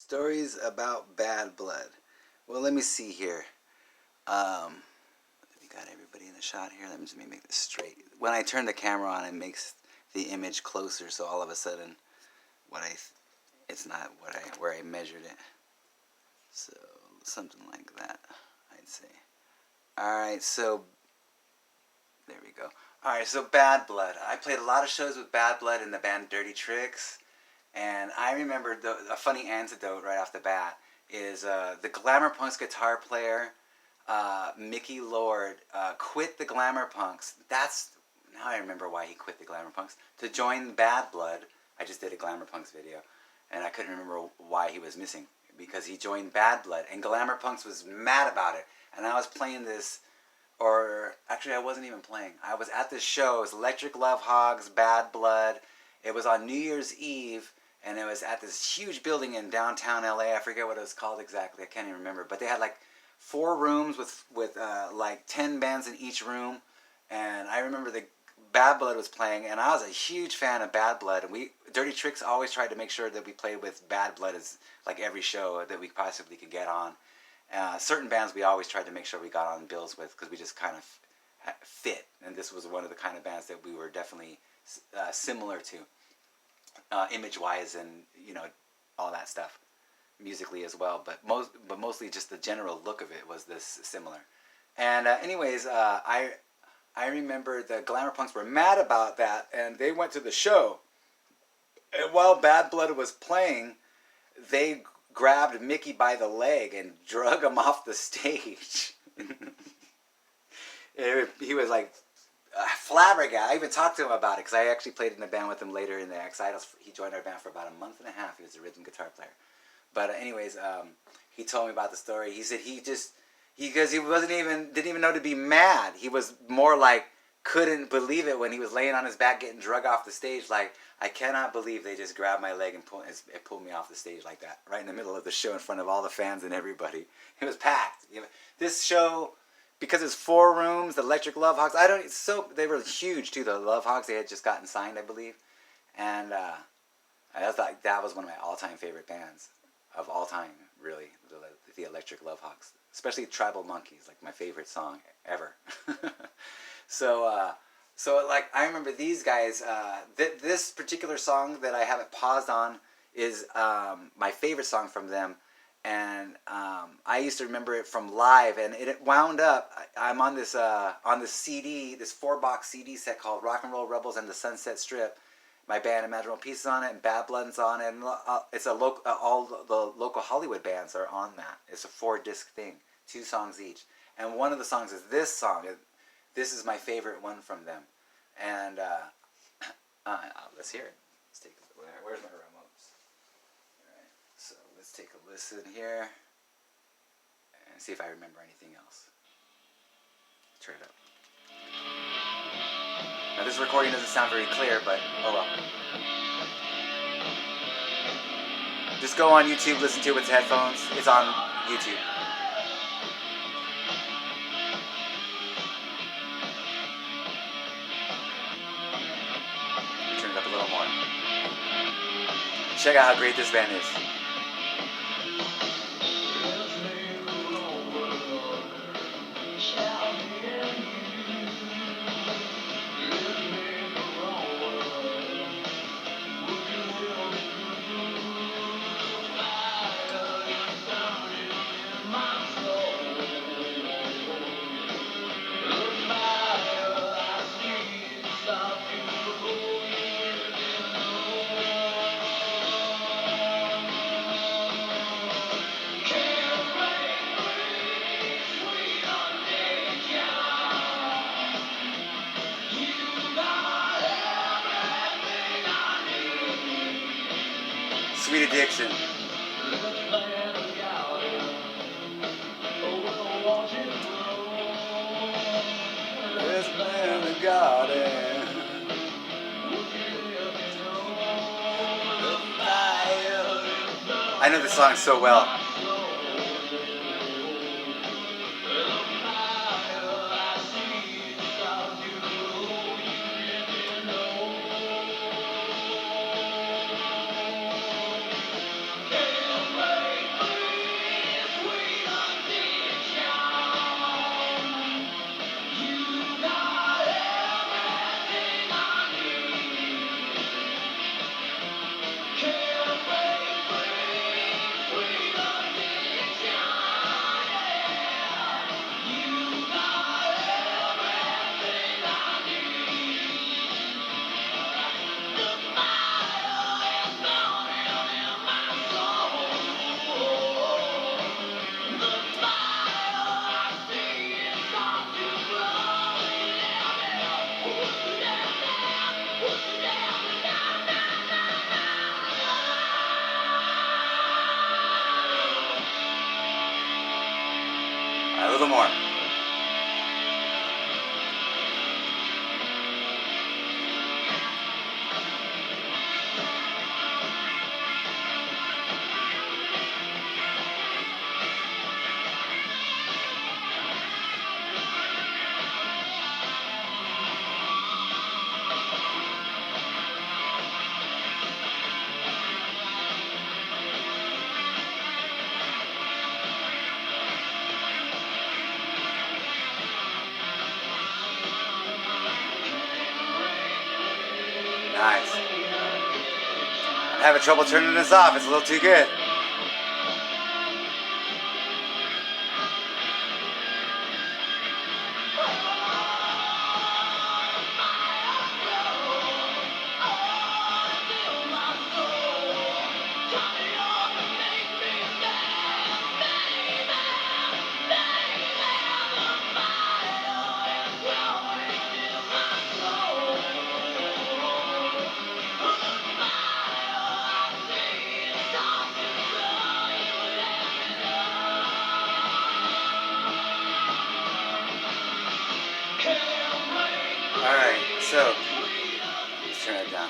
Stories about bad blood. Well, let me see here. We got everybody in the shot here. Let me make this straight. When I turn the camera on, it makes the image closer, so all of a sudden, it's not where I measured it. So something like that, I'd say. All right, so there we go. All right, so Bad Blood. I played a lot of shows with Bad Blood in the band Dirty Tricks. And I remember a funny anecdote right off the bat is the Glamour Punks guitar player, Mickey Lord, quit the Glamour Punks. Now I remember why he quit the Glamour Punks. To join Bad Blood. I just did a Glamour Punks video, and I couldn't remember why he was missing. Because he joined Bad Blood, and Glamour Punks was mad about it. And I was playing this, or actually I wasn't even playing. I was at this show. It was Electric Love Hogs, Bad Blood. It was on New Year's Eve. And it was at this huge building in downtown LA. I forget what it was called exactly. I can't even remember. But they had like 4 rooms with like 10 bands in each room. And I remember the Bad Blood was playing. And I was a huge fan of Bad Blood. And Dirty Tricks always tried to make sure that we played with Bad Blood as like every show that we possibly could get on. Certain bands we always tried to make sure we got on bills with because we just kind of fit. And this was one of the kind of bands that we were definitely similar to. Image-wise and all that stuff, musically as well, but mostly just the general look of it was this similar. And anyways, I remember the Glamour Punks were mad about that, and they went to the show. And while Bad Blood was playing, they grabbed Mickey by the leg and drug him off the stage. He was like flabbergasted. I even talked to him about it because I actually played in the band with him later in the X-Idols. He joined our band for about a month and a half. He was a rhythm guitar player. But anyways, he told me about the story. He said because he didn't even know to be mad. He was more like couldn't believe it when he was laying on his back getting drug off the stage. Like, I cannot believe they just grabbed my leg and pulled me off the stage like that, right in the middle of the show in front of all the fans and everybody. It was packed. This show, because it's 4 rooms, the Electric Love Hogs. They were huge too. The Love Hogs, they had just gotten signed, I believe, and I thought that was one of my all-time favorite bands of all time. Really, the Electric Love Hogs, especially Tribal Monkeys, like my favorite song ever. So like I remember these guys. This particular song that I have it paused on is my favorite song from them. And I used to remember it from live, and it wound up. I'm on this CD, this 4-box CD set called Rock and Roll Rebels and the Sunset Strip. My band Imaginable Pieces on it, and Bad Blood's on it. And it's all the local Hollywood bands are on that. It's a 4-disc thing, 2 songs each. And one of the songs is this song. This is my favorite one from them. And let's hear it. Let's take it. Where's my remote? So let's take a listen here and see if I remember anything else. Turn it up. Now this recording doesn't sound very clear, but oh well. Just go on YouTube, listen to it with headphones. It's on YouTube. Turn it up a little more. Check out how great this band is. Sweet Addiction. This man in the garden. I know this song so well. little more. Nice. I'm having trouble turning this off. It's a little too good. Alright, so let's turn it down.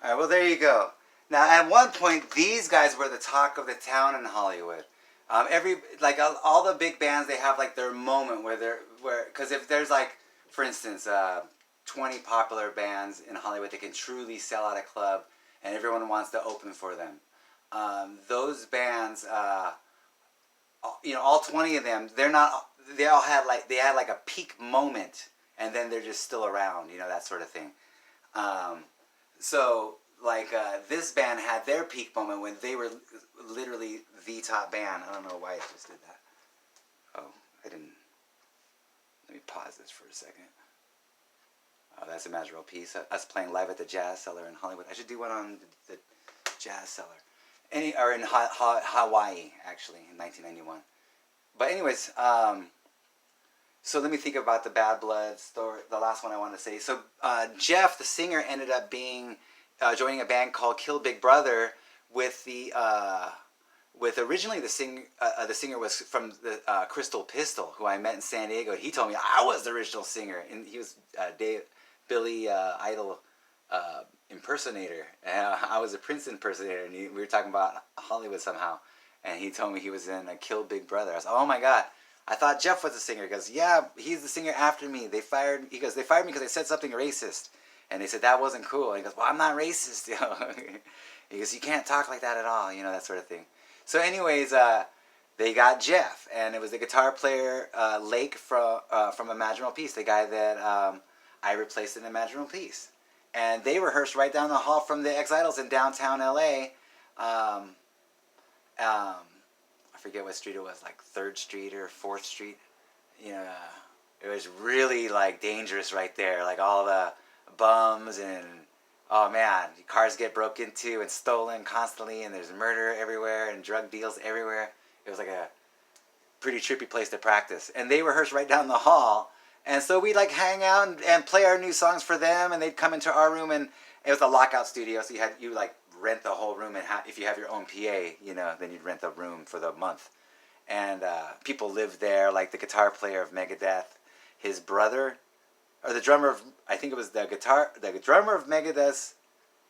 Alright, well there you go. Now at one point these guys were the talk of the town in Hollywood. All the big bands, they have like their moment because if there's like, for instance, 20 popular bands in Hollywood that can truly sell out a club and everyone wants to open for them. Those bands, all 20 of them, they had like a peak moment, and then they're just still around, that sort of thing. This band had their peak moment when they were literally the top band. I don't know why it just did that. Oh, I didn't. Let me pause this for a second. Oh, that's a magical piece. Us playing live at the Jazz Cellar in Hollywood. I should do one on the Jazz Cellar. Or in Hawaii, actually, in 1991. But anyways, so let me think about the Bad Blood story, the last one I want to say. So Jeff, the singer, ended up joining a band called Kill Big Brother with originally the singer was from the Crystal Pistol, who I met in San Diego. He told me I was the original singer, and he was Billy Idol impersonator, and I was a Prince impersonator, and we were talking about Hollywood somehow, and he told me he was in Kill Big Brother. I was like, oh my god, I thought Jeff was the singer. He goes, yeah, he's the singer after me. They fired me because I said something racist, and they said that wasn't cool. And he goes, well, I'm not racist. He goes, you can't talk like that at all, that sort of thing. So anyways, they got Jeff, and it was the guitar player Lake from Imaginal Peace, the guy that I replaced in Imaginal Peace. And they rehearsed right down the hall from the Ex-Idols in downtown LA. I forget what street it was, like 3rd Street or 4th Street. It was really like dangerous right there. Like all the bums and, oh man, cars get broke into and stolen constantly, and there's murder everywhere and drug deals everywhere. It was like a pretty trippy place to practice. And they rehearsed right down the hall. And so we'd like hang out and play our new songs for them, and they'd come into our room, and it was a lockout studio, so you like rent the whole room, and if you have your own PA, then you'd rent the room for the month. And people lived there, like the guitar player of Megadeth, his brother, or the drummer of, I think it was the drummer of Megadeth's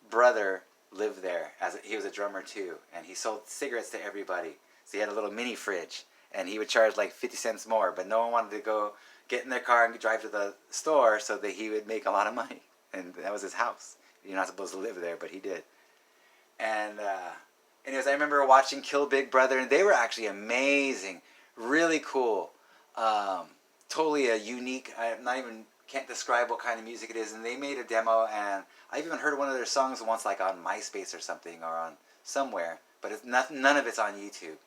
brother lived there. He was a drummer too, and he sold cigarettes to everybody. So he had a little mini fridge, and he would charge like 50 cents more, but no one wanted to go get in their car and drive to the store so that he would make a lot of money. And that was his house. You're not supposed to live there, but he did. And anyways, I remember watching Kill Big Brother, and they were actually amazing, really cool, totally a unique. Can't describe what kind of music it is. And they made a demo, and I even heard one of their songs once, like on MySpace or something, or on somewhere. But none of it's on YouTube.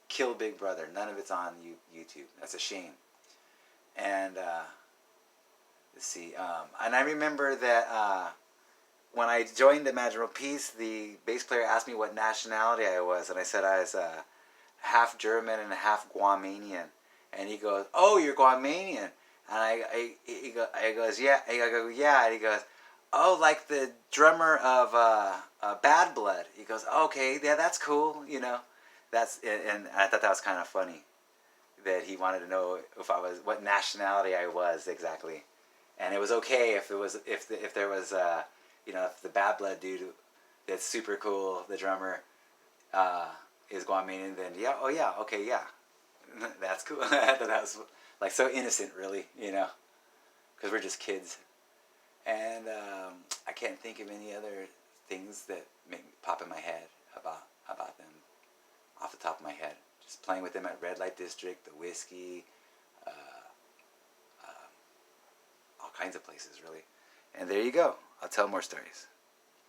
Kill Big Brother, none of it's on YouTube. That's a shame. And let's see. And I remember that. When I joined Imaginal Peace, the bass player asked me what nationality I was, and I said I was half German and half Guamanian. And he goes, "Oh, you're Guamanian?" And he goes, "Yeah." I go, "Yeah." And he goes, "Oh, like the drummer of Bad Blood." He goes, "Okay, yeah, that's cool." And I thought that was kind of funny. that he wanted to know if I was, what nationality I was exactly, and it was okay if it was, if there was you know, if the bad blood dude that's super cool, the drummer, is Guamanian, then yeah, oh yeah, okay, yeah, that's cool. That was like so innocent, really, you know, because we're just kids. And I can't think of any other things that make me pop in my head about them off the top of my head. Just playing with them at Red Light District, the Whiskey, uh, all kinds of places, really. And there you go. I'll tell more stories.